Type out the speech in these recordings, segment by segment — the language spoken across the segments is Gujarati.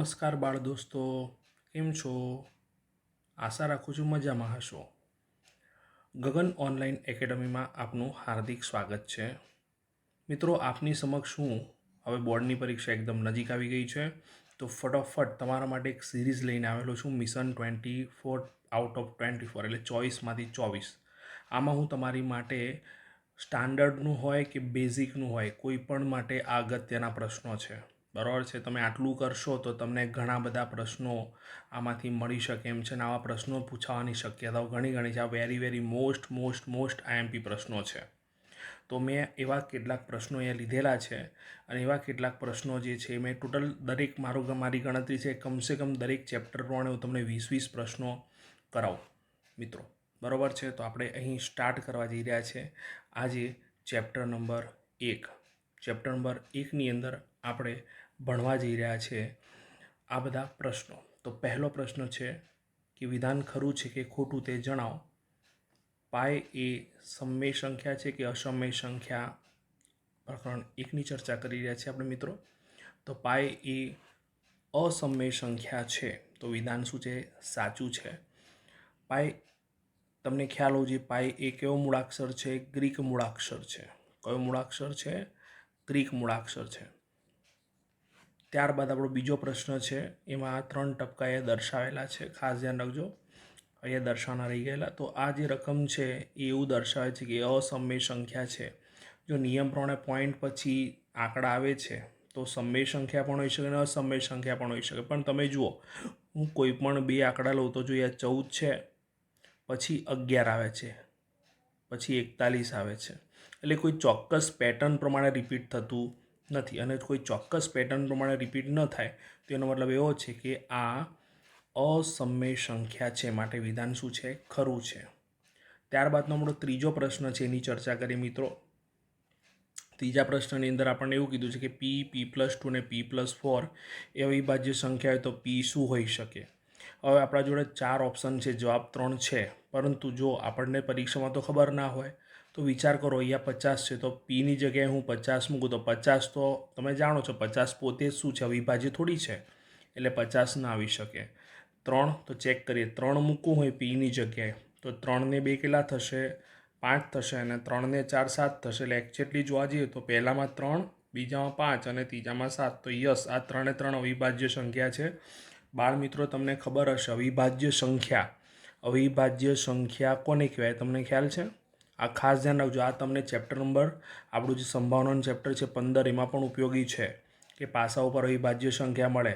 નમસ્કાર બાળ દોસ્તો, કેમ છો? આશા રાખું છું મજામાં હશો. ગગન ઓનલાઈન એકેડમીમાં આપનું હાર્દિક સ્વાગત છે. મિત્રો, આપની સમક્ષ હું હવે બોર્ડની પરીક્ષા એકદમ નજીક આવી ગઈ છે, તો ફટાફટ તમારા માટે એક સિરીઝ લઈને આવેલો છું, મિશન 24 આઉટ ઓફ 24, એટલે 24માંથી 24. આમાં હું તમારી માટે સ્ટાન્ડર્ડનું હોય કે બેઝિકનું હોય, કોઈ પણ માટે આ અગત્યના પ્રશ્નો છે. બરાબર છે? તમે આટલું કરશો તો તમને ઘણા બધા પ્રશ્નો આમાંથી મળી શકે એમ છે, અને આવા પ્રશ્નો પૂછાવાની શક્યતાઓ ઘણી છે. આ વેરી મોસ્ટ આઈએમપી પ્રશ્નો છે. તો મેં એવા કેટલાક પ્રશ્નો અહીંયા લીધેલા છે, અને એવા કેટલાક પ્રશ્નો જે છે મેં ટોટલ મારી ગણતરી છે કમસે કમ દરેક ચેપ્ટર પ્રમાણે હું તમને 20 પ્રશ્નો કરાવું મિત્રો. બરાબર છે? તો આપણે અહીં સ્ટાર્ટ કરવા જઈ રહ્યા છે આજે ચેપ્ટર નંબર 1. ચેપ્ટર નંબર 1ની અંદર આપણે ભણવા જઈ રહ્યા છે આ બધા પ્રશ્નો. તો પહેલો પ્રશ્ન છે કે વિધાન ખરું છે કે ખોટું તે જણાવો. પાય એ સમમેય સંખ્યા છે કે અસમય સંખ્યા? પ્રકરણ 1ની ચર્ચા કરી રહ્યા છીએ આપણે મિત્રો. તો પાય એ અસમય સંખ્યા છે, તો વિધાન શું છે? સાચું છે. પાય, તમને ખ્યાલ હોવો જોઈએ, પાય એ કેવો મૂળાક્ષર છે? ગ્રીક મૂળાક્ષર છે. કયો મૂળાક્ષર છે? ગ્રીક મૂળાક્ષર છે. ત્યારબાદ આપણો બીજો પ્રશ્ન છે, એમાં 3 ટપકા એ દર્શાવેલા છે, ખાસ ધ્યાન રાખજો, અહીંયા દર્શાવના રહી ગયેલા. તો આ જે રકમ છે એ એવું દર્શાવે છે કે અસમય સંખ્યા છે. જો નિયમ પ્રમાણે પોઈન્ટ પછી આંકડા આવે છે તો સમય સંખ્યા પણ હોઈ શકે અને અસમય સંખ્યા પણ હોઈ શકે. પણ તમે જુઓ, હું કોઈ પણ બે આંકડા લઉં તો જો અહીંયા 14 છે, પછી 11 આવે છે, પછી 41 આવે છે, એટલે કોઈ ચોક્કસ પેટર્ન પ્રમાણે રિપીટ થતું નથી. અને કોઈ ચોક્કસ પેટર્ન પ્રમાણે રિપીટ ન થાય તો એનો મતલબ એવો છે કે આ અસમય સંખ્યા છે, માટે વિધાન શું છે? ખરું છે. ત્યારબાદનો આપણો ત્રીજો પ્રશ્ન છે, એની ચર્ચા કરીએ મિત્રો. ત્રીજા પ્રશ્નની અંદર આપણને એવું કીધું છે કે p+2 અને p+4 એ અવિભાજ્ય સંખ્યા હોય તો p શું હોઈ શકે? હવે આપણા જોડે 4 ઓપ્શન છે, જવાબ 3 છે, પરંતુ જો આપણને પરીક્ષામાં તો ખબર ના હોય તો વિચાર કરો, અહીંયા 50 છે તો પીની જગ્યાએ હું 50 મૂકું તો 50 તો તમે જાણો છો 50 પોતે જ શું છે? અવિભાજ્ય થોડી છે, એટલે 50 ના આવી શકે. 3 તો ચેક કરીએ, 3 મૂકવું હોય પીની જગ્યાએ તો 3 ને 2 કેટલા થશે? 5 થશે, અને 3 ને 4 7 થશે. એટલે એક્ઝેક્ટલી જોવા જઈએ તો પહેલામાં 3, બીજામાં 5 અને ત્રીજામાં 7. તો યસ, આ 3 અવિભાજ્ય સંખ્યા છે. બાળ મિત્રો, તમને ખબર હશે અવિભાજ્ય સંખ્યા કોને કહેવાય? તમને ખ્યાલ છે? આ ખાસ ધ્યાન રાખજો. આ તમને ચેપ્ટર નંબર, આપણું જે સંભાવનાનું ચેપ્ટર છે 15, એમાં પણ ઉપયોગી છે કે પાસા ઉપર અવિભાજ્ય સંખ્યા મળે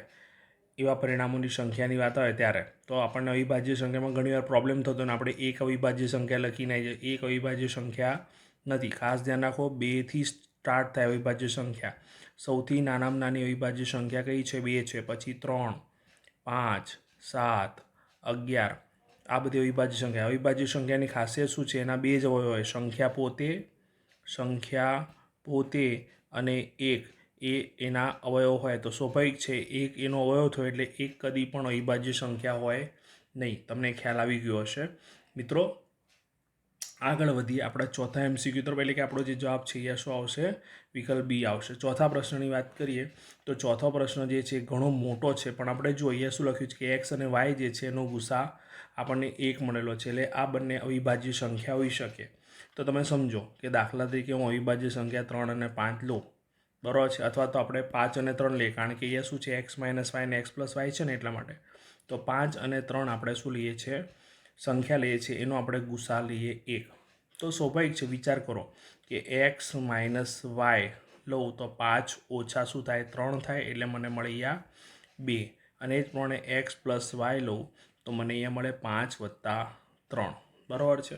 એવા પરિણામોની સંખ્યાની વાત આવે ત્યારે તો આપણને અવિભાજ્ય સંખ્યામાં ઘણીવાર પ્રોબ્લેમ થતો અને આપણે એક અવિભાજ્ય સંખ્યા લખીને આવી જાય. એક અવિભાજ્ય સંખ્યા નથી. ખાસ ધ્યાન રાખો, 2થી સ્ટાર્ટ થાય અવિભાજ્ય સંખ્યા. સૌથી નાનામાં નાની અવિભાજ્ય સંખ્યા કઈ છે? 2 છે. પછી 3, 5, 7, 11, આ બધી અવિભાજ્ય સંખ્યા. અવિભાજ્ય સંખ્યાની ખાસિયત શું છે? એના 2 જ અવયવ હોય, સંખ્યા પોતે અને 1 એ એના અવયવ હોય. તો સ્વાભાવિક છે, 1 એનો અવયવ થયો એટલે 1 કદી પણ અવિભાજ્ય સંખ્યા હોય નહીં. તમને ખ્યાલ આવી ગયો હશે મિત્રો. આગળ વધીએ આપણા ચોથા MCQ તરફ, એટલે કે આપણો જે જવાબ છે એ શું આવશે? વિકલ્પ બી આવશે. ચોથા પ્રશ્નની વાત કરીએ તો ચોથો પ્રશ્ન જે છે ઘણો મોટો છે, પણ આપણે જો અહીંયા શું લખ્યું છે કે એક્સ અને વાય જે છે એનો ગુસા આપણને 1 મળેલો છે, એટલે આ બંને અવિભાજ્ય સંખ્યા હોઈ શકે. તો તમે સમજો કે દાખલા તરીકે હું અવિભાજ્ય સંખ્યા 3 અને 5 લઉં, બરાબર છે, અથવા તો આપણે 5 અને 3 લઈએ, કારણ કે અહીંયા શું છે? x - y અને x + y છે ને, એટલા માટે. તો 5 અને 3 આપણે શું લઈએ છીએ? સંખ્યા લઈએ છીએ, એનો આપણે ગુસા લઈએ 1. તો સ્વાભાવિક છે, વિચાર કરો કે x - y લઉં તો 5 ઓછા શું થાય? 3 થાય, એટલે મને મળે અહીંયા 2. અને એ જ પ્રમાણે x + y લઉં તો મને અહીંયા મળે 5 + 3, બરાબર છે.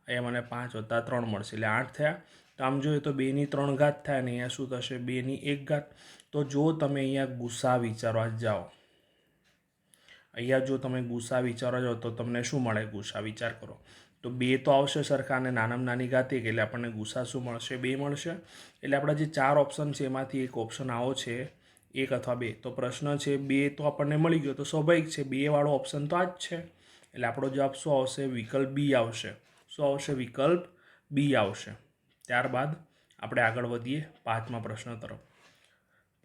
અહીંયા મને 5 + 3 મળશે, એટલે 8 થયા. તો આમ જોઈએ તો 2ની 3 ઘાત થાય, અને અહીંયા શું થશે? 2ની 1 ઘાત. તો જો તમે અહીંયા ગુસા વિચારવા જાઓ, તો તમને શું મળે? ગુસા વિચાર કરો તો 2 તો આવશે સરખા, અને નાનામાં નાની ઘાત 1, એટલે આપણને ગુસા શું મળશે? 2 મળશે. એટલે આપણા જે 4 ઓપ્શન છે એમાંથી એક ઓપ્શન આવો છે, 1 અથવા 2. તો પ્રશ્ન છે 2 તો આપણને મળી ગયો, તો સ્વાભાવિક છે 2 વાળો ઓપ્શન તો આ જ છે, એટલે આપણો જવાબ શું આવશે? વિકલ્પ બી આવશે. શું આવશે? વિકલ્પ બી આવશે. ત્યારબાદ આપણે આગળ વધીએ 5મા પ્રશ્ન તરફ.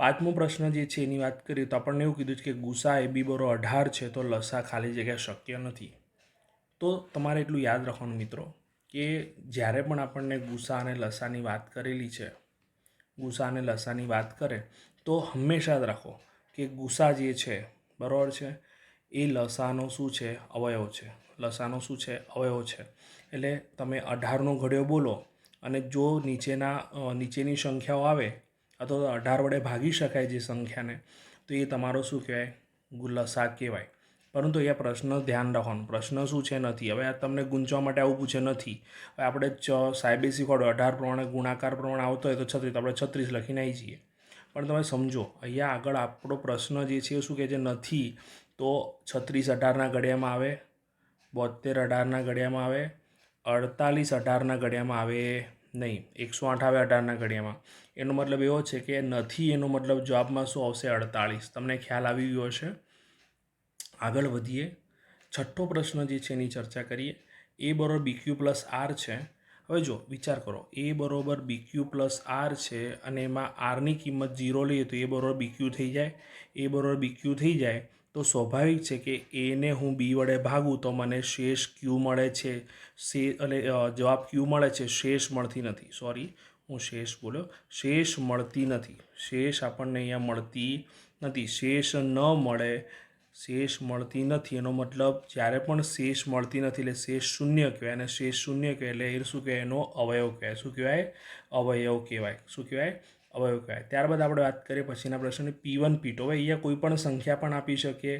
પાંચમો પ્રશ્ન જે છે એની વાત કરીએ તો આપણને એવું કીધું છે કે ગુસા એ બી બરો 18 છે તો લસા ખાલી જગ્યા શક્ય નથી. તો તમારે એટલું યાદ રાખવાનું મિત્રો કે જ્યારે પણ આપણને ગુસા અને લસાની વાત કરેલી છે, ગુસા અને લસાની વાત કરે તો હંમેશા યાદ રાખો કે ગુસા જે છે બરાબર છે એ લસાનો શું છે? અવયવ છે. લસાનો શું છે? અવયવ છે. એટલે તમે 18નો ઘડિયો બોલો અને જો નીચેની સંખ્યાઓ આવે અથવા 18 વડે ભાગી શકાય જે સંખ્યાને, તો એ તમારો શું કહેવાય? લસા કહેવાય. પરંતુ અહીંયા પ્રશ્ન ધ્યાન રાખવાનું, પ્રશ્ન શું છે? નથી. હવે આ તમને ગૂંચવા માટે આવું પૂછે નથી. હવે આપણે સાહેબે શીખવાડો 18 પ્રમાણે ગુણાકાર પ્રમાણે આવતો હોય તો 36, તો આપણે 36 લખીને આવી જઈએ. પણ તમે સમજો અહીંયા આગળ આપણો પ્રશ્ન જે છે એ શું કહે છે? નથી. તો 36 18ના ઘડિયામાં આવે, 72 18ના ઘડિયામાં આવે, 48 18ના ઘડિયામાં આવે નહીં, 108 આવે 18ના ઘડિયામાં. એનો મતલબ એવો છે કે નથી, એનો મતલબ જવાબમાં શું આવશે? 48. તમને ખ્યાલ આવી ગયો હશે. આગળ વધીએ. છઠ્ઠો પ્રશ્ન જે છે એની ચર્ચા કરીએ. એ બરોબર BQ પ્લસ આર છે. હવે જો વિચાર કરો, એ બરોબર BQ પ્લસ આર છે અને એમાં આરની કિંમત 0 લઈએ તો એ બરોબર BQ થઈ જાય. એ બરોબર BQ થઈ જાય તો સ્વાભાવિક છે કે એને હું બી વડે ભાગું તો મને શેષ ક્યુ મળે છે. એટલે જવાબ ક્યુ મળે છે, શેષ મળતી નથી. સોરી, હું શેષ બોલ્યો. શેષ મળતી નથી. શેષ આપણને અહીંયા મળતી નથી. શેષ ન મળે, શેષ મળતી નથી એનો મતલબ જ્યારે પણ શેષ મળતી નથી એટલે શેષ શૂન્ય કહેવાય. અને શેષ શૂન્ય કહેવાય એટલે એ શું કહેવાય? એનો અવયવ કહેવાય. શું કહેવાય? અવયવ કહેવાય. શું કહેવાય? અવયવ કહેવાય. ત્યારબાદ આપણે વાત કરીએ પછીના પ્રશ્નની P1 P2. હવે અહીંયા કોઈ પણ સંખ્યા પણ આપી શકીએ.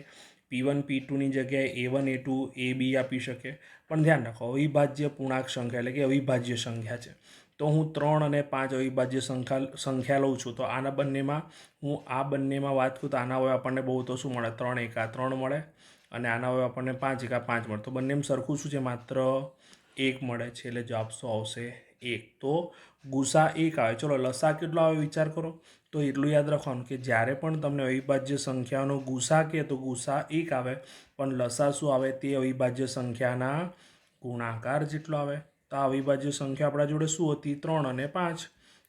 P1 P2ની જગ્યાએ A1 A2 AB આપી શકે. પણ ધ્યાન રાખો, અવિભાજ્ય પૂર્ણાંક સંખ્યા એટલે કે અવિભાજ્ય સંખ્યા છે. તો હું 3 અને 5 અવિભાજ્ય સંખ્યા લઉં છું. તો આના બંનેમાં હું આ બંનેમાં વાત કરું તો આના હવે આપણને બહુ તો શું મળે? 3 એકા 3 મળે અને આના હવે આપણને 5 એકા 5 મળે. તો બંનેમાં સરખું શું છે? માત્ર 1 મળે છે. એટલે જવાબ શું આવશે? 1. તો ગુસા 1 આવે. ચલો લસા કેટલો આવે વિચાર કરો. તો એટલું યાદ રાખવાનું કે જ્યારે પણ તમને અવિભાજ્ય સંખ્યાનો ગુસા કહે તો ગુસા 1 આવે, પણ લસા શું આવે? તે અવિભાજ્ય સંખ્યાના ગુણાકાર જેટલો આવે. તો આ અવિભાજ્ય સંખ્યા આપણા જોડે શું હતી? 3 અને 5.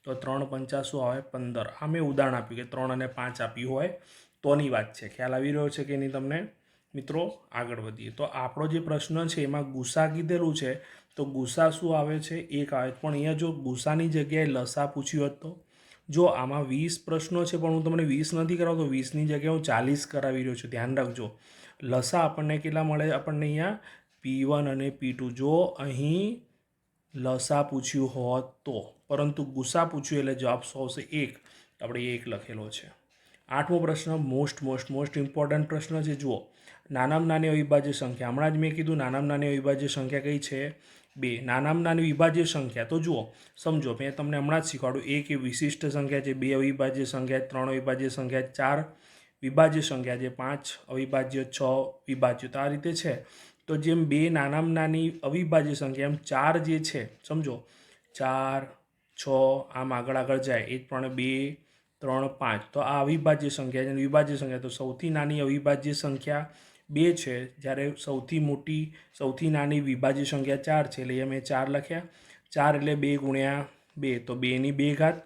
તો 3 પંચા શું આવે? 15. આ મેં ઉદાહરણ આપ્યું કે 3 અને 5 આપ્યું હોય તોની વાત છે. ખ્યાલ આવી રહ્યો છે કે નહીં તમને મિત્રો? આગળ વધીએ. તો આપણો જે પ્રશ્ન છે એમાં ગુસા કીધેલું છે તો ગુસા શું આવે છે? 1 આવે. પણ અહીંયા જો ગુસાની જગ્યાએ લસા પૂછ્યું હોત તો? જો આમાં 20 પ્રશ્નો છે પણ હું તમને 20 નથી કરાવતો, 20ની જગ્યાએ હું 40 કરાવી રહ્યો છું. ધ્યાન રાખજો. લસા આપણને કેટલા મળે? આપણને અહીંયા P1 અને P2. જો અહીં લસા પૂછ્યું હોત તો, પરંતુ ગુસા પૂછ્યું એટલે જવાબ શું આવશે? 1. આપણે 1 લખેલો છે. 8મો પ્રશ્ન મોસ્ટ ઇમ્પોર્ટન્ટ પ્રશ્ન છે. જુઓ, નાનામાં નાની અવિભાજ્ય સંખ્યા. હમણાં જ મેં કીધું નાનામાં નાની અવિભાજ્ય સંખ્યા કઈ છે? 2. નાનામાં નાની વિભાજ્ય સંખ્યા. તો જુઓ, સમજો, મેં તમને હમણાં જ શીખવાડું. 1 એ વિશિષ્ટ સંખ્યા છે, 2 અવિભાજ્ય સંખ્યા, 3 અવિભાજ્ય સંખ્યા, 4 વિભાજ્ય સંખ્યા છે, 5 અવિભાજ્ય, 6 વિભાજ્ય. તો આ રીતે છે. તો જેમ 2 નાનામાં નાની અવિભાજ્ય સંખ્યા, એમ 4 જે છે, સમજો 4 6 આમ આગળ જાય એ જ પ્રમાણે 2 3 5. તો આ અવિભાજ્ય સંખ્યા છે. વિભાજ્ય સંખ્યા તો સૌથી નાની અવિભાજ્ય સંખ્યા 2 છે, જ્યારે સૌથી નાની વિભાજ્ય સંખ્યા 4 છે. એટલે અહીંયા મેં 4 લખ્યા. 4 એટલે 2 ગુણ્યા 2 તો 2ની 2 ઘાત.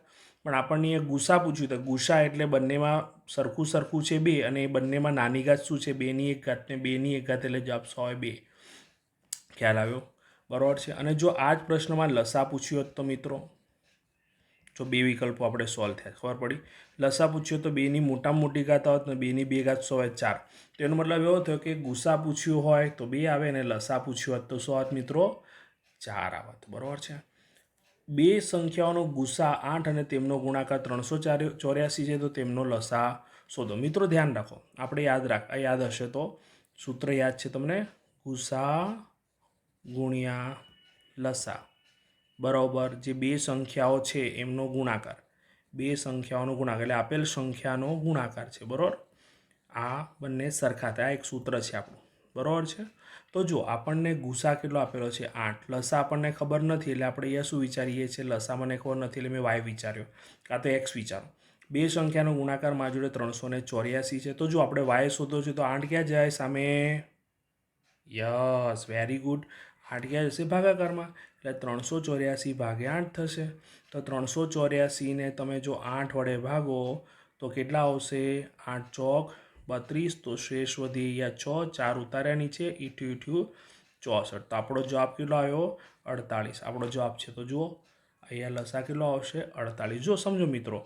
પણ આપણને એ ગુસા પૂછ્યું તો ગુસા એટલે બંનેમાં સરખું છે 2 અને એ બંનેમાં નાની ઘાત શું છે? 2ની 1 ઘાત ને 2ની 1 ઘાત એટલે જવાબ 102. ખ્યાલ આવ્યો? બરાબર છે. અને જો આ જ પ્રશ્નમાં લસા પૂછ્યું હોત તો મિત્રો, જો 2 વિકલ્પો આપણે સોલ્વ થયા, ખબર પડી. લસા પૂછ્યો તો 2ની મોટામાં મોટી ઘાત આવત ને 2ની 2 ઘાત 100 હોય 4. તો એનો મતલબ એવો થયો કે ગુસા પૂછ્યું હોય તો 2 આવે અને લસા પૂછ્યું હોત તો શું આવત મિત્રો? 4 આવત. બરાબર છે. બે સંખ્યાઓનો ગુસા 8 અને તેમનો ગુણાકાર 384 છે તો તેમનો લસા શોધો. મિત્રો ધ્યાન રાખો, આપણે યાદ હશે તો સૂત્ર યાદ છે તમને? ગુસા ગુણ્યા લસા બરાબર જે બે સંખ્યાઓ છે એમનો ગુણાકાર. બે સંખ્યાઓનો ગુણાકાર એટલે આપેલ સંખ્યાનો ગુણાકાર છે. બરાબર, આ બંને સરખા થાય. આ એક સૂત્ર છે આપણું. બરાબર છે. તો જો આપણને ગુસા કેટલો આપેલો છે? 8. લસા આપણને ખબર નથી એટલે આપણે અહીંયા શું વિચારીએ છીએ? લસા મને ખબર નથી એટલે મેં વાય વિચાર્યો, કાં તો એક્સ વિચારો. બે સંખ્યાનો ગુણાકાર મારા જોડે 384 છે. તો જો આપણે વાય શોધો છે તો 8 ક્યાં જાય સામે? Yes, very good. 8 ક્યાં જશે? ભાગાકારમાં. એટલે 384 ભાગ્યા 8 થશે. તો 384ને તમે જો 8 વડે ભાગો તો તો કેટલા આવશે? 8 ચોક 32, તો શેષ વધી ગયા 6, 4 ઉતાર્યા નીચે, ઈઠ્યું ઈઠ્યું 64. તો આપણો જવાબ કેટલો આવ્યો? 48 આપણો જવાબ છે. તો જુઓ અહીંયા લસા કેટલો આવશે? 48. જો સમજો મિત્રો,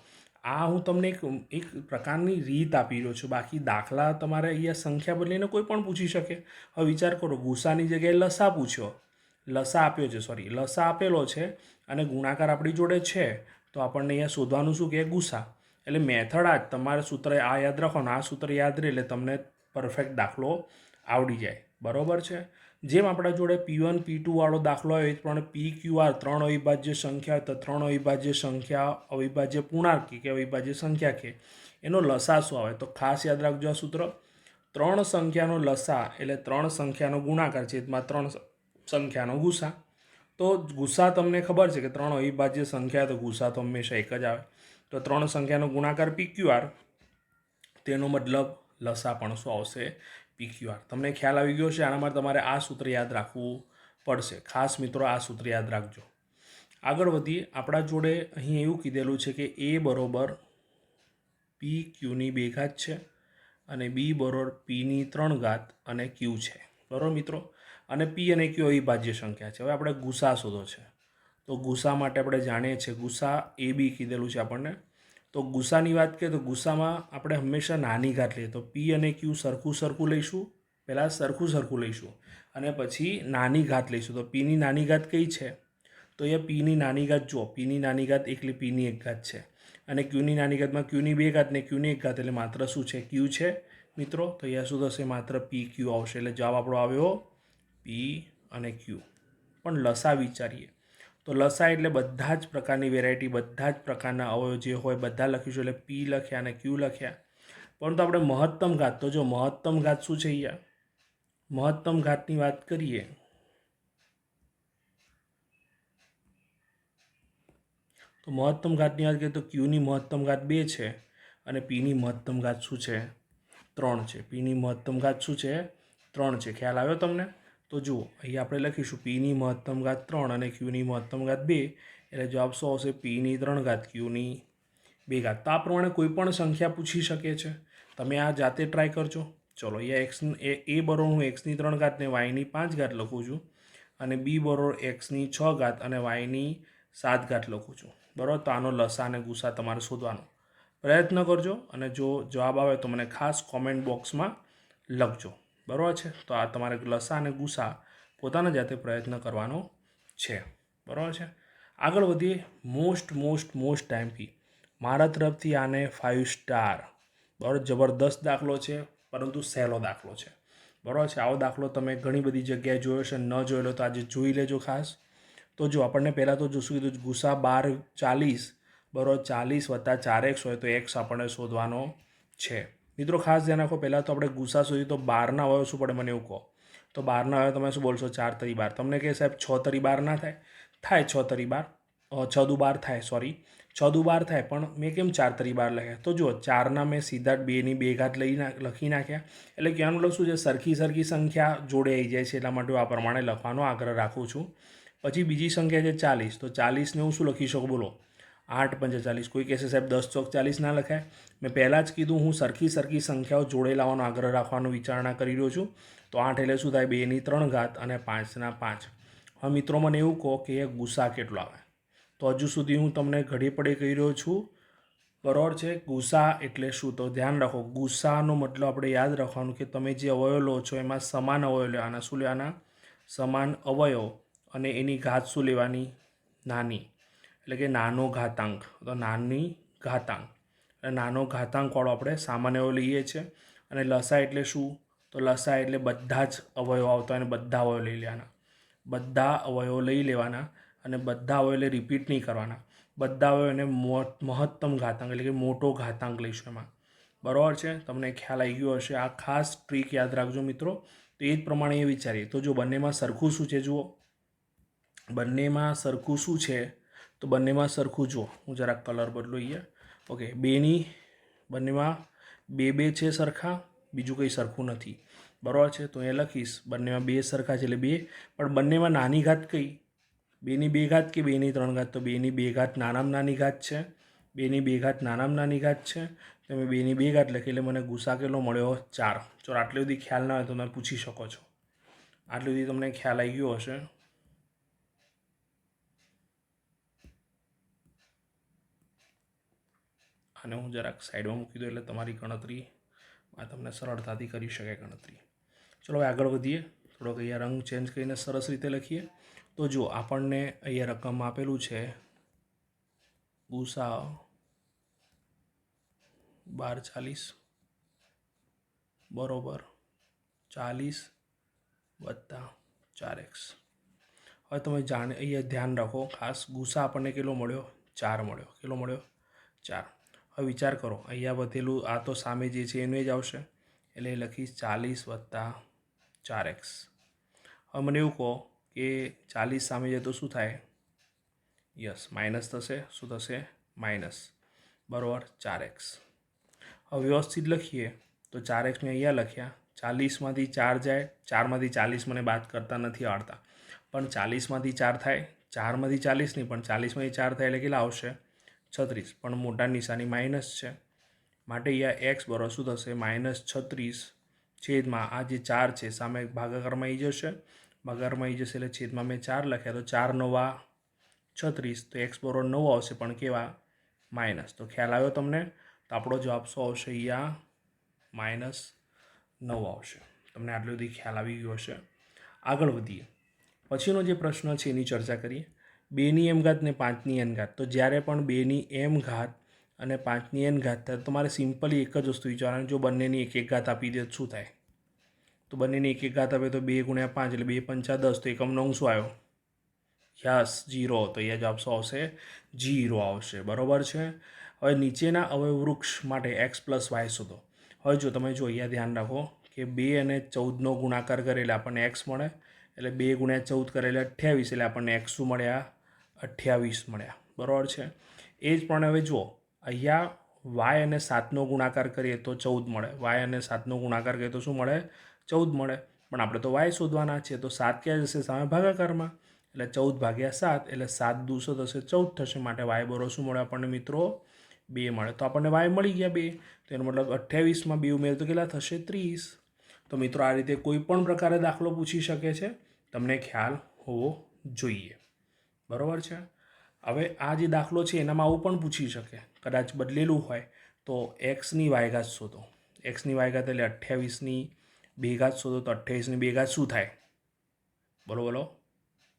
આ હું તમને એક પ્રકારની રીત આપી રહ્યો છું. બાકી દાખલા તમારે અહીંયા સંખ્યા બદલીને કોઈ પણ પૂછી શકે. હવે વિચાર કરો, ગુસાની જગ્યાએ લસા પૂછ્યો, લસા આપ્યો છે, સોરી લસા આપેલો છે અને ગુણાકાર આપણી જોડે છે, તો આપણને અહીંયા શોધવાનું શું કે? ગુસા. એટલે મેથડ આ જ, તમારે સૂત્ર આ યાદ રાખવાનું, આ સૂત્ર યાદ રહે એટલે તમને પરફેક્ટ દાખલો આવડી જાય. બરાબર છે? જેમ આપણા જોડે P1 P2 વાળો દાખલો હોય એ જ પ્રમાણે PQR 3 અવિભાજ્ય સંખ્યા, તો 3 અવિભાજ્ય સંખ્યા અવિભાજ્ય પૂર્ણાંકી કે અવિભાજ્ય સંખ્યા કે એનો લસા શું આવે? તો ખાસ યાદ રાખજો આ સૂત્ર. 3 સંખ્યાનો લસા એટલે 3 સંખ્યાનો ગુણાકાર છેદમાં 3 સંખ્યાનો ગુસા. તો ગુસા તમને ખબર છે કે 3 અવિભાજ્ય સંખ્યા, તો ગુસા તો હંમેશા એક જ આવે. તો 3 સંખ્યાનો ગુણાકાર PQR, તેનો મતલબ લસા પણ શું આવશે? PQR. તમને ખ્યાલ આવી ગયો છે? આના માટે તમારે આ સૂત્ર યાદ રાખવું પડશે. ખાસ મિત્રો આ સૂત્ર યાદ રાખજો. આગળ વધીએ. આપણા જોડે અહીં એવું કીધેલું છે કે A બરોબર PQની 2 ઘાત છે અને B બરોબર Pની 3 ઘાત અને Q છે. બરાબર મિત્રો? અને P અને Q અવિભાજ્ય સંખ્યા છે. હવે આપણે ગુસા શોધો છે. તો ગુસા માટે આપણે જાણીએ છીએ, ગુસા AB કીધેલું છે આપણને. તો ગુસાની વાત કરીએ તો ગુસામાં આપણે હંમેશા નાની ઘાત લઈએ. તો P અને Q સરખું લઈશું, પહેલાં સરખું લઈશું અને પછી નાની ઘાત લઈશું. તો Pની નાની ઘાત કઈ છે? તો અહીંયા Pની નાની ઘાત જુઓ, Pની નાની ઘાત એકલી Pની 1 ઘાત છે અને Qની નાની ઘાતમાં Qની 2 ઘાત ને Qની 1 ઘાત, એટલે માત્ર શું છે? Q છે મિત્રો. તો અહીંયા શું થશે? માત્ર PQ આવશે. એટલે જવાબ આપણો આવ્યો P અને Q. પણ લસા વિચારીએ તો લસા એટલે બધા જ પ્રકારની વેરાયટી, બધા જ પ્રકારના અવયવ જે હોય બધા લખીશું. એટલે P લખ્યા અને Q લખ્યા. પરંતુ આપણે મહત્તમ ઘાત, તો જો મહત્તમ ઘાત શું છે? અહીંયા મહત્તમ ઘાતની વાત કરીએ તો મહત્તમ ઘાતની વાત કરીએ તો Qની મહત્તમ ઘાત 2 છે અને Pની મહત્તમ ઘાત શું છે? 3 છે. Pની મહત્તમ ઘાત શું છે? 3 છે. ખ્યાલ આવ્યો તમને? તો જુઓ અહીંયા આપણે લખીશું Pની મહત્તમ ઘાત 3 અને Qની મહત્તમ ઘાત 2, એટલે જવાબ શું આવશે? Pની 3 ઘાત, Qની 2 ઘાત. તો આ પ્રમાણે કોઈ પણ સંખ્યા પૂછી શકે છે. તમે આ જાતે ટ્રાય કરજો. ચલો અહીંયા A બરોબર હું Xની 3 ઘાત ને Yની 5 ઘાત લખું છું અને B બરોબર Xની 6 ઘાત અને Yની 7 ઘાત લખું છું. બરાબર? તો આનો લસા અને ગુસા તમારે શોધવાનો પ્રયત્ન કરજો અને જો જવાબ આવે તો મને ખાસ કોમેન્ટ બોક્સમાં લખજો. બરાબર છે? તો આ તમારે લસા અને ગુસા પોતાના જાતે પ્રયત્ન કરવાનો છે. બરાબર છે? આગળ વધીએ. મોસ્ટ ટાઈમથી મારા તરફથી આને 5 સ્ટાર. બરાબર? જબરદસ્ત દાખલો છે, પરંતુ સહેલો દાખલો છે. બરાબર છે? આવો દાખલો તમે ઘણી બધી જગ્યાએ જોયો છે, ન જોયેલો તો આજે જોઈ લેજો ખાસ. તો જો આપણને પહેલાં તો જોશું કીધું ગુસા 12 40, બરાબર? 40 વત્તા 4x હોય તો x આપણને શોધવાનો છે. મિત્રો ખાસ ધ્યાન રાખો, પહેલાં તો આપણે ગુસા શોધીએ તો 12ના અવયવ શું પડે મને એવું કહો. તો 12ના અવયવ તમે શું બોલશો? 4 તરી 12. તમને કહે સાહેબ 6 તરી 12 ના થાય? થાય 6 તરી 12, 6 દુ 12 થાય, સોરી 6 દુ 12 થાય, પણ મેં કેમ 4 તરી 12 લખ્યા? તો જુઓ 4ના મેં સીધા જ 2ની 2 ઘાત લખી નાખ્યા. એટલે કહેવાનું મતલબ શું છે? સરખી સંખ્યા જોડે આવી જાય છે, એટલા માટે આ પ્રમાણે લખવાનો આગ્રહ રાખું છું. પછી બીજી સંખ્યા છે 40. તો 40ને હું શું લખી શકું? બોલો 8 પંચા 40. કોઈ કહેશે સાહેબ 10 ચોક 40 ના લખાય? મેં પહેલાં જ કીધું હું સરખી સંખ્યાઓ જોડે લાવવાનો આગ્રહ રાખવાનો વિચારણા કરી રહ્યો છું. તો 8 એટલે શું થાય? 2ની 3 ઘાત અને 5ના 5. હવે મિત્રો મને એવું કહો કે એ ગુસા કેટલો આવે? તો હજુ સુધી હું તમને ઘડી પડે કહી રહ્યો છું. બરાબર છે? ગુસા એટલે શું? તો ધ્યાન રાખો, ગુસાનો મતલબ આપણે યાદ રાખવાનું કે તમે જે અવયવ લો છો એમાં સમાન અવયવ લેવાના. શું લેવાના? સમાન અવયવ. અને એની ઘાત શું લેવાની? નાની. એટલે કે નાનો ઘાતાંક. તો નાની ઘાતાંક, એટલે નાનો ઘાતાંકવાળો આપણે સામાન્ય અવયવ લઈએ છીએ. અને લસા એટલે શું? તો લસા એટલે બધા જ અવયવ આવતા હોય અને બધા અવયવ લઈ લેવાના. બધા અવયવો લઈ લેવાના અને બધા અવયવને રિપીટ નહીં કરવાના. બધા અવયવને મહત્તમ ઘાતાંક એટલે કે મોટો ઘાતાંક લઈશું એમાં. બરાબર છે? તમને ખ્યાલ આવી ગયો હશે. આ ખાસ ટ્રીક યાદ રાખજો મિત્રો. તો એ જ પ્રમાણે એ વિચારીએ. તો જો બંનેમાં સરખું શું છે જુઓ, બંનેમાં સરખું શું છે? તો બંનેમાં સરખું જુઓ, હું જરાક કલર બદલું અહીંયા. ઓકે, બંનેમાં બે છે સરખા, બીજું કંઈ સરખું નથી. બરાબર છે? તો અહીંયા લખીશ બંનેમાં 2 સરખા છે એટલે 2. પણ બંનેમાં નાની ઘાત કઈ? 2ની 2 ઘાત કે 2ની 3 ઘાત? તો 2ની 2 ઘાત નાનામાં નાની ઘાત છે. 2ની 2 ઘાત નાનામાં નાની ઘાત છે. તો મેં 2ની 2 ઘાત લખી એટલે મને ગુસા કેટલો મળ્યો 4. જો આટલી બધી ખ્યાલ ના હોય તો તમે પૂછી શકો છો. આટલી બધી તમને ખ્યાલ આવી ગયો હશે. અને હું જરાક સાઈડમાં મૂકી દઉં એટલે તમારી ગણતરી તમને સરળતાથી કરી શકાય ગણતરી. ચલો હવે આગળ વધીએ. થોડોક અહીંયા રંગ ચેન્જ કરીને સરસ રીતે લખીએ. તો જો આપણને અહીંયા રકમ આપેલું છે ગુસા 1240 બરોબર 40 વત્તા 4x. હવે તમે અહીંયા ધ્યાન રાખો ખાસ, ગુસા આપણને કેટલો મળ્યો 4 મળ્યો. કેટલો મળ્યો 4. હવે વિચાર કરો, અહીંયા વધેલું આ તો સામે જે છે એને જ આવશે એટલે લખીશ 40 વત્તા 4x. હવે મને એવું કહો કે 40 સામે જાય તો શું થાય? યસ, માઇનસ થશે. શું થશે? માઇનસ. બરાબર 4x. હવે વ્યવસ્થિત લખીએ તો 4x મેં અહીંયા લખ્યા. 40માંથી 4 જાય, 4માંથી 40 મને બાદ કરતા નથી આવડતા, પણ 40માંથી 4 થાય, 4માંથી 40 નહીં પણ 40માંથી 4 થાય એટલે કેટલા આવશે? 36. પણ મોટા નિશાની માઇનસ છે માટે અહીંયા એક્સ બરાબર શું થશે? -36 છેદમાં આ જે 4 છે સામે ભાગાકારમાં આવી જશે. ભાગાકારમાં આવી જશે એટલે છેદમાં મેં 4 લખ્યા તો 4 નવા 36, તો એક્સ બરાબર 9 આવશે પણ કેવા? માઇનસ. તો ખ્યાલ આવ્યો તમને? તો આપણો જવાબ શું આવશે? અહીંયા -9 આવશે. તમને આટલી બધી ખ્યાલ આવી ગયો હશે. આગળ વધીએ. પછીનો જે પ્રશ્ન છે એની ચર્ચા કરીએ. 2ની m ઘાત ને 5ની n ઘાત. તો જ્યારે પણ 2ની m ઘાત અને 5ની n ઘાત થાય તો તમારે સિમ્પલી એક જ વસ્તુ વિચારવાની, જો બંનેની એક એક ઘાત આપી દે તો શું થાય? તો બંનેની એક એક ઘાત આપે તો 2 × 5 એટલે 2 × 5 = 10. તો એકમનો અંક શું આવ્યો? યસ, 0. તો અહીંયા જવાબ શું આવશે? 0 આવશે. બરાબર છે. હવે નીચેના અવયવવૃક્ષ માટે x + y શોધો. હવે જો તમે અહીંયા ધ્યાન રાખો કે 2 અને 14નો ગુણાકાર કરે એટલે આપણને x મળે, એટલે 2 × 14 કરે એટલે 28, એટલે આપણને x શું મળ્યા? 28 મળ્યા. બરાબર છે. એ જ પણ હવે જુઓ, અહીંયા y અને 7નો ગુણાકાર કરીએ તો 14 મળે, y અને 7નો ગુણાકાર કરીએ તો શું મળે? 14 મળે. પણ આપણે તો y શોધવાના છે, તો 7 ક્યાં જશે? સામે ભાગાકારમાં, એટલે 14/7 એટલે 7 દુ શું થશે? 14 થશે. માટે y બરાબર શું મળે આપણને મિત્રો? 2 મળે. તો આપણને y મળી ગયા 2. તો એનો મતલબ 28માં 2 ઉમેર તો કેટલા થશે? 30. તો મિત્રો આ રીતે કોઈ પણ પ્રકારે દાખલો પૂછી શકે છે, તમને ખ્યાલ હોવો જોઈએ. બરાબર છે. હવે આ જે દાખલો છે એનામાં આવું પણ પૂછી શકે, કદાચ બદલેલું હોય તો એક્સની y ઘાત શોધો. એક્સની y ઘાત એટલે 28ની 2 ઘાત શોધો. તો 28ની 2 ઘાત શું થાય? બોલો બોલો.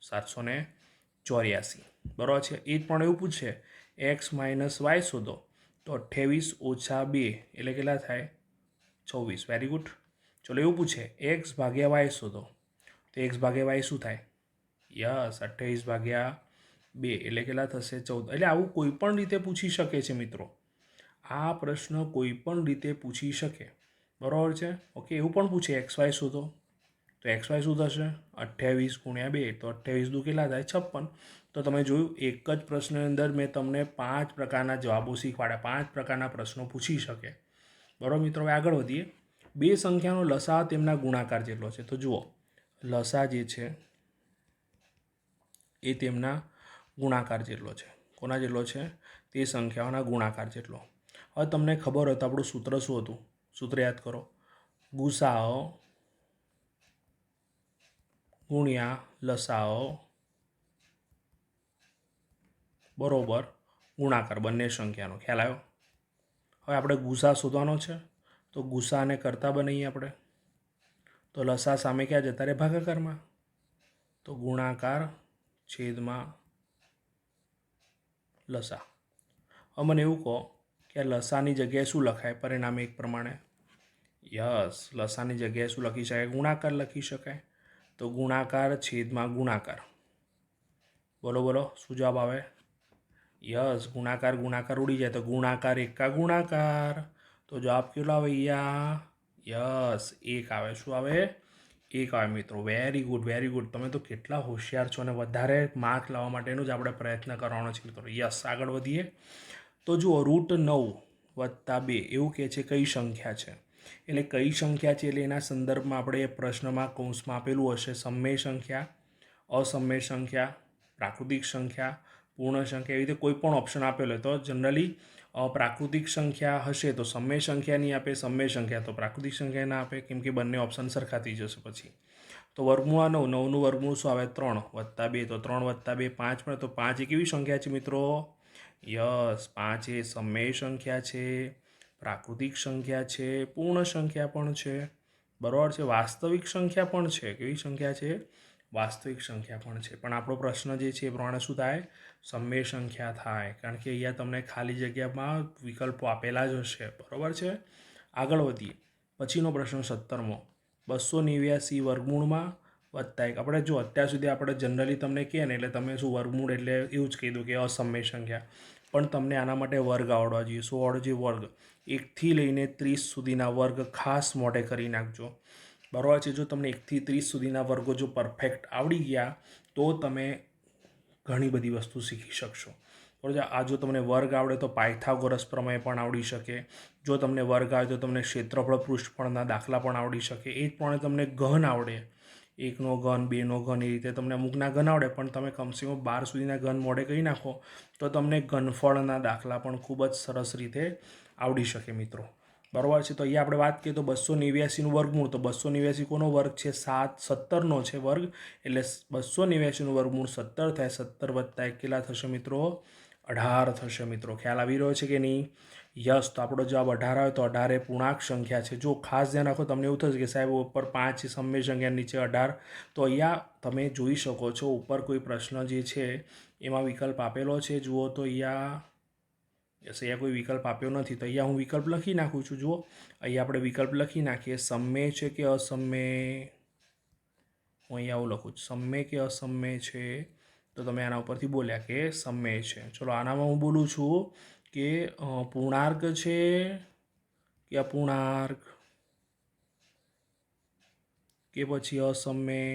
784. બરાબર છે. એ જ પણ એવું પૂછે x - y શોધો. તો 28 - 2 એટલે કેટલા થાય? 24. Very good. ચલો એવું પૂછે x / y શોધો. તો x / y શું થાય? યસ, 28/2 એટલે કેટલા થશે? 14. એટલે આવું કોઈ પણ રીતે પૂછી શકે છે મિત્રો. આ પ્રશ્ન કોઈ પણ રીતે પૂછી શકે. બરાબર છે. ઓકે. એવું પણ પૂછે xy શોધો. તો xy શું થશે? 28 × 2, તો 28 દુ કેટલા થાય? 56. તો તમે જોયું એક જ પ્રશ્નની અંદર મેં તમને 5 પ્રકારના જવાબો શીખવાડ્યા. 5 પ્રકારના પ્રશ્નો પૂછી શકે. બરાબર મિત્રો. હવે આગળ વધીએ. 2 સંખ્યાનો લસા તેમના ગુણાકાર જેટલો છે. તો જુઓ, લસા જે છે એ તેમના ગુણાકાર જેટલો છે. કોના જેટલો છે? તે સંખ્યાઓના ગુણાકાર જેટલો. હવે તમને ખબર હોય તો આપણું સૂત્ર શું હતું? સૂત્ર યાદ કરો. ગુસાઅ ગુણ્યા લસાઅ બરોબર ગુણાકાર બંને સંખ્યાનો. ખ્યાલ આવ્યો? હવે આપણે ગુસા શોધવાનો છે, તો ગુસાને કરતા બનાવીએ આપણે. તો લસા સામે ક્યાં જતા રહે? ભાગાકારમાં. તો ગુણાકાર છેદમાં લસા. હવે મને એવું કહો કે લસાની જગ્યાએ શું લખાય પરિણામે એક પ્રમાણે? યસ, લસાની જગ્યાએ શું લખી શકાય? ગુણાકાર લખી શકાય. તો ગુણાકાર છેદમાં ગુણાકાર. બોલો બોલો, શું જવાબ આવે? યસ, ગુણાકાર ગુણાકાર ઉડી જાય તો ગુણાકાર એકા ગુણાકાર. તો જવાબ કેટલો આવે અહીંયા? યસ, 1 આવે. શું આવે? 1 આવે મિત્રો. Very good, very good. તમે તો કેટલા હોશિયાર છો અને વધારે માર્ક લાવવા માટેનો જ આપણે પ્રયત્ન કરવાનો છે મિત્રો. યસ, આગળ વધીએ. તો જુઓ, √9 + 2 એવું કહે છે કઈ સંખ્યા છે. એટલે કઈ સંખ્યા છે એટલે એના સંદર્ભમાં આપણે એ પ્રશ્નમાં કૌંસમાં આપેલું હશે સમમેય સંખ્યા, અસમમેય સંખ્યા, પ્રાકૃતિક સંખ્યા, પૂર્ણ સંખ્યા, એવી રીતે કોઈ પણ ઓપ્શન આપેલો હોય તો જનરલી પ્રાકૃતિક સંખ્યા હશે તો સમય સંખ્યા નહીં આપે, સમય સંખ્યા તો પ્રાકૃતિક સંખ્યા ના આપે, કેમ કે બંને ઓપ્શન સરખા થઈ જશે પછી. તો વર્ગમૂળ 9, 9નું વર્ગમૂળ શું આવે 3 + 2, તો 3 + 2 5 મળે. તો 5 એ કેવી સંખ્યા છે મિત્રો? યસ, 5 એ સમય સંખ્યા છે, પ્રાકૃતિક સંખ્યા છે, પૂર્ણ સંખ્યા પણ છે, બરાબર છે, વાસ્તવિક સંખ્યા પણ છે. કેવી સંખ્યા છે? વાસ્તવિક સંખ્યા પણ છે. પણ આપણો પ્રશ્ન જે છે એ પ્રમાણે શું થાય? સમય સંખ્યા થાય, કારણ કે અહીંયા તમને ખાલી જગ્યામાં વિકલ્પો આપેલા જ હશે, બરાબર છે. આગળ વધીએ. પછીનો પ્રશ્ન 17મો, 289 વર્ગમૂળમાં વત્તા 1. આપણે જો અત્યાર સુધી આપણે જનરલી તમને કહે ને એટલે તમે શું વર્ગમૂળ એટલે એવું જ કીધું કે અસમય સંખ્યા, પણ તમને આના માટે વર્ગ આવડવા જોઈએ. શું આવડવો જોઈએ? વર્ગ. 1થી લઈને 30 સુધીના વર્ગ ખાસ મોઢે કરી નાખજો, બરાબર છે. જો તમને 1થી 30 સુધીના વર્ગો જો પરફેક્ટ આવડી ગયા તો તમે ઘણી બધી વસ્તુ શીખી શકશો, બરાબર છે. આ જો તમને વર્ગ આવડે તો પાયથાગોરસ પ્રમેય પણ આવડી શકે. જો તમને વર્ગ આવે તો તમને ક્ષેત્રફળ પૃષ્ઠફળના દાખલા પણ આવડી શકે. એ જ પ્રમાણે તમને ઘન આવડે, 1નો ઘન, 2નો ઘન, એ રીતે તમને અમુકના ઘન આવડે, પણ તમે કમસે કમ 12 સુધીના ઘન મોઢે કહી નાખો તો તમને ઘનફળના દાખલા પણ ખૂબ જ સરસ રીતે આવડી શકે મિત્રો, બરાબર છે. તો અહીંયા આપણે વાત કરીએ તો 289નું વર્ગમૂળ, તો 289 કોનો વર્ગ છે? 17નો છે વર્ગ, એટલે 289નું વર્ગમૂળ 17 થાય. 17 + 1 કેટલા થશે મિત્રો? 18 થશે મિત્રો. ખ્યાલ આવી રહ્યો છે કે નહીં? યસ. તો આપણો જવાબ 18 આવે. તો 18 એ પૂર્ણાંક સંખ્યા છે. જો ખાસ ધ્યાન રાખો, તમને એવું થશે કે સાહેબ ઉપર 5 સમય સંખ્યા, નીચે 18, તો અહીંયા તમે જોઈ શકો છો ઉપર કોઈ પ્રશ્ન જે છે એમાં વિકલ્પ આપેલો છે. જુઓ તો અહીંયા યસ, અહીંયા કોઈ વિકલ્પ આપ્યો નથી, તો અહીંયા હું વિકલ્પ લખી નાખું છું. જુઓ અહીંયા આપણે વિકલ્પ લખી નાખીએ, સમય છે કે અસમય. હું અહીંયા આવું લખું છું, સમય કે અસમય છે. તો તમે આના ઉપરથી બોલ્યા કે સમય છે. ચલો આનામાં હું બોલું છું કે પૂર્ણાંક છે કે અપૂર્ણાંક, કે પછી અસમય.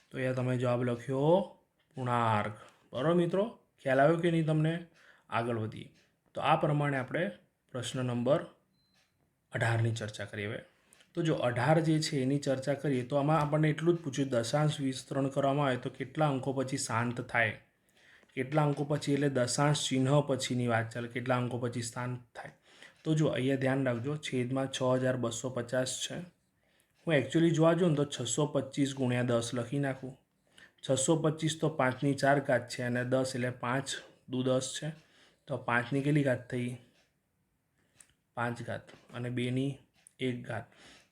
તો અહીંયા તમે જવાબ લખ્યો પૂર્ણાંક, બરાબર મિત્રો. ખ્યાલ આવ્યો કે નહીં તમને? આગળ વધીએ. તો આ પ્રમાણે આપણે પ્રશ્ન નંબર 18ની ચર્ચા કરીએ. હવે તો જો 18 જે છે એની ચર્ચા કરીએ તો આમાં આપણને એટલું જ પૂછ્યું, દશાંશ વિસ્તરણ કરવામાં આવે તો કેટલા અંકો પછી શાંત થાય? કેટલા અંકો પછી, એટલે દશાંશ ચિહ્ન પછીની વાત ચાલે, કેટલા અંકો પછી શાંત થાય. તો જો અહીંયા ધ્યાન રાખજો, છેદમાં 6250 છે. હું એકચ્યુઅલી જોવા જાઉં ને તો 625 × 10 લખી નાખું. 625 તો 5ની 4 ઘાત છે, અને 10 એટલે 5 દુ 10 છે. તો 5ની કેટલી ઘાત થઈ? 5 ઘાત, અને 2ની 1 ઘાત.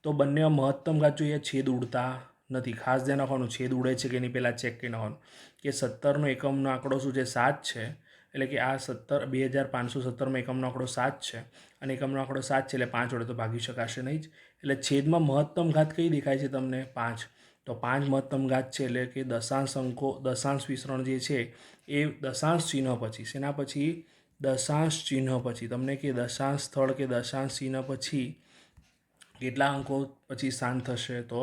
તો બંને મહત્તમ ઘાત જોઈએ, છેદ ઉડતા નથી. ખાસ ધ્યાન રાખવાનું, છેદ ઉડે છે કે નહીં પહેલાં ચેક કરી નાખવાનું. કે 17નો એકમનો આંકડો શું છે? 7 છે, એટલે કે આ 2517માં એકમનો આંકડો 7 છે, અને એકમનો આંકડો 7 છે એટલે 5 વડે તો ભાગી શકાશે નહીં જ. એટલે છેદમાં મહત્તમ ઘાત કઈ દેખાય છે તમને? 5. તો 5 મહત્તમ ઘાત છે, એટલે કે દશાંશ અંકો, દશાંશ વિસ્તરણ જે છે એ દશાંશ ચિહ્ન પછી, શેના પછી? દશાંશ ચિહ્ન પછી. તમને કે દશાંશ સ્થળ કે દશાંશ ચિહ્ન પછી કેટલા અંકો પછી શાંત થશે? તો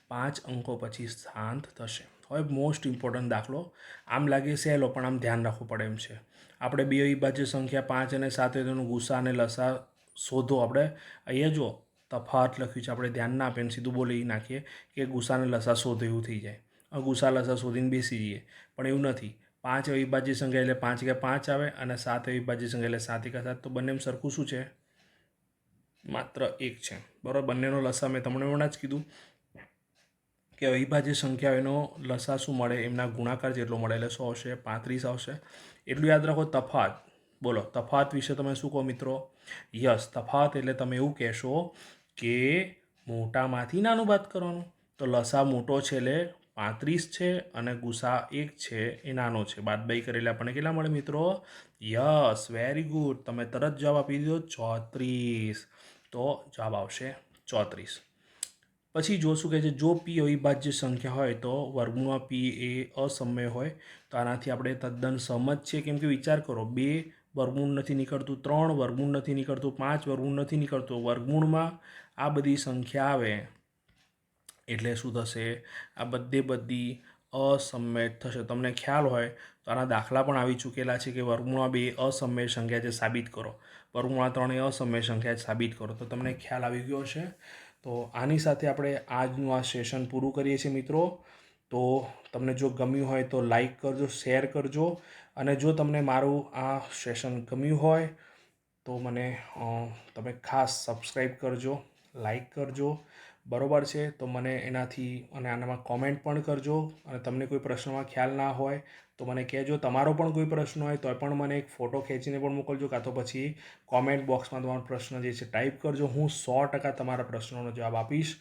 5 અંકો પછી શાંત થશે. હવે મોસ્ટ ઇમ્પોર્ટન્ટ દાખલો, આમ લાગે સહેલો પણ આમ ધ્યાન રાખવું પડે એમ છે. આપણે બે અવિભાજ્ય સંખ્યા 5 અને 7 હોય તેનું ગુસા અને લસા શોધો. આપણે અહીંયા જો તફાવત લખ્યું છે, આપણે ધ્યાન ના આપીને સીધું બોલી નાખીએ કે ગુસા અને લસા શોધો, એવું થઈ જાય. ગુસા લસા શોધીને બેસી જઈએ, પણ એવું નથી. 5 અવિભાજ્ય સંખ્યા એટલે 5 કે 5 આવે, અને 7 અવિભાજ્ય સંખ્યા એટલે 7 કે 7. તો બંને સરખું શું છે? માત્ર 1 છે, બરાબર. બંનેનો લસા મેં તમને હમણાં જ કીધું કે અવિભાજ્ય સંખ્યા એનો લસા શું મળે? એમના ગુણાકાર જેટલો મળે, એટલે 100 આવશે, 35 આવશે. એટલું યાદ રાખો. તફાવત બોલો, તફાવત વિશે તમે શું કહો મિત્રો? યસ, તફાવત એટલે તમે એવું કહેશો કે મોટામાંથી નાનું બાદ કરવાનું. તો લસા મોટો છે એટલે 35 છે, અને ગુસા 1 છે એ નાનો છે. બાદબાકી કરેલા આપણને કેટલા મળે મિત્રો? Yes, very good. તમે તરત જવાબ આપી દીધો 34. તો જવાબ આવશે 34. પછી જો શું કહે છે, જો પી અવિભાજ્ય સંખ્યા હોય તો વર્ગમૂળમાં પી એ અસમય હોય. તો આનાથી આપણે તદ્દન સહમત છીએ, કેમ કે વિચાર કરો, 2 વર્ગમૂળ નથી નીકળતું, 3 વર્ગમૂળ નથી નીકળતું, 5 વર્ગમૂળ નથી નીકળતું. વર્ગમૂળમાં આ બધી સંખ્યા આવે એટલે શું થશે? આ બધી અસમય થશે. તમને ખ્યાલ હોય તો આના દાખલા પણ આવી ચૂકેલા છે કે વર્ગમૂળમાં 2 અસમય સંખ્યા છે, સાબિત કરો. વર્ગમૂળમાં 3 એ અસમય સંખ્યા છે, સાબિત કરો. તો તમને ખ્યાલ આવી ગયો છે. તો આની સાથે આપણે આજનું આ સેશન પૂરું કરીએ છીએ મિત્રો. તો તમને જો ગમ્યું હોય તો લાઈક કરજો, શેર કરજો, અને જો તમને મારું આ સેશન ગમ્યું હોય તો મને તમે ખાસ સબસ્ક્રાઈબ કરજો, લાઈક કરજો, બરાબર છે? તો મને એનાથી અને આનામાં કોમેન્ટ પણ કરજો, અને તમને કોઈ પ્રશ્નમાં ખ્યાલ ના હોય તો મને કહેજો. તમારો પણ કોઈ પ્રશ્ન હોય તો પણ મને એક ફોટો ખેંચીને પણ મોકલજો, કાં તો પછી કોમેન્ટ બોક્સમાં તમારો પ્રશ્ન જે છે ટાઈપ કરજો. હું 100% તમારા પ્રશ્નોનો જવાબ આપીશ.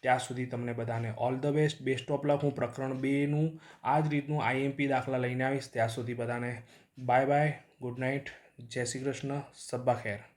ત્યાં સુધી તમને બધાને all the best, best of luck. હું પ્રકરણ 2નું આ જ રીતનું આઈએમપી દાખલા લઈને આવીશ. ત્યાં સુધી બધાને બાય બાય, ગુડ નાઇટ, જય શ્રી કૃષ્ણ, સબ્બા ખેર.